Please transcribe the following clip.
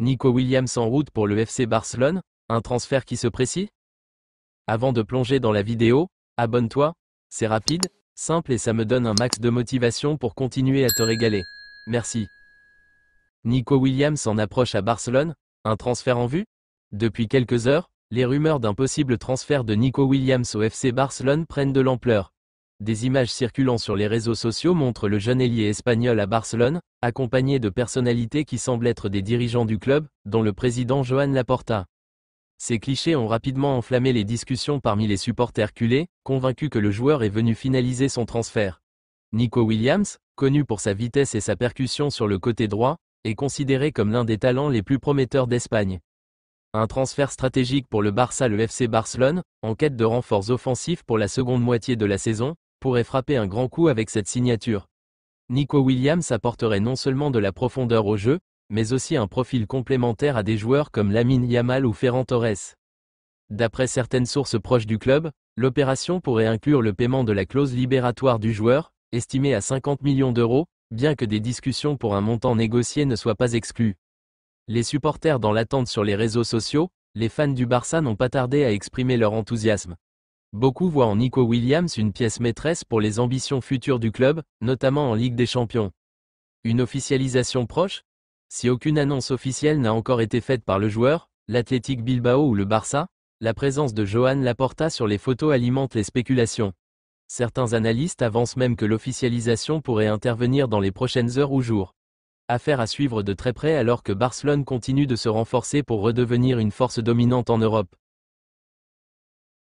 Nico Williams en route pour le FC Barcelone, un transfert qui se précise? Avant de plonger dans la vidéo, abonne-toi, c'est rapide, simple et ça me donne un max de motivation pour continuer à te régaler. Merci. Nico Williams en approche à Barcelone, un transfert en vue? Depuis quelques heures, les rumeurs d'un possible transfert de Nico Williams au FC Barcelone prennent de l'ampleur. Des images circulant sur les réseaux sociaux montrent le jeune ailier espagnol à Barcelone, accompagné de personnalités qui semblent être des dirigeants du club, dont le président Joan Laporta. Ces clichés ont rapidement enflammé les discussions parmi les supporters culés, convaincus que le joueur est venu finaliser son transfert. Nico Williams, connu pour sa vitesse et sa percussion sur le côté droit, est considéré comme l'un des talents les plus prometteurs d'Espagne. Un transfert stratégique pour le Barça. Le FC Barcelone, en quête de renforts offensifs pour la seconde moitié de la saison, pourrait frapper un grand coup avec cette signature. Nico Williams apporterait non seulement de la profondeur au jeu, mais aussi un profil complémentaire à des joueurs comme Lamine Yamal ou Ferran Torres. D'après certaines sources proches du club, l'opération pourrait inclure le paiement de la clause libératoire du joueur, estimée à 50 millions d'euros, bien que des discussions pour un montant négocié ne soient pas exclues. Les supporters dans l'attente sur les réseaux sociaux, les fans du Barça n'ont pas tardé à exprimer leur enthousiasme. Beaucoup voient en Nico Williams une pièce maîtresse pour les ambitions futures du club, notamment en Ligue des Champions. Une officialisation proche? Si aucune annonce officielle n'a encore été faite par le joueur, l'Athletic Bilbao ou le Barça, la présence de Joan Laporta sur les photos alimente les spéculations. Certains analystes avancent même que l'officialisation pourrait intervenir dans les prochaines heures ou jours. Affaire à suivre de très près alors que Barcelone continue de se renforcer pour redevenir une force dominante en Europe.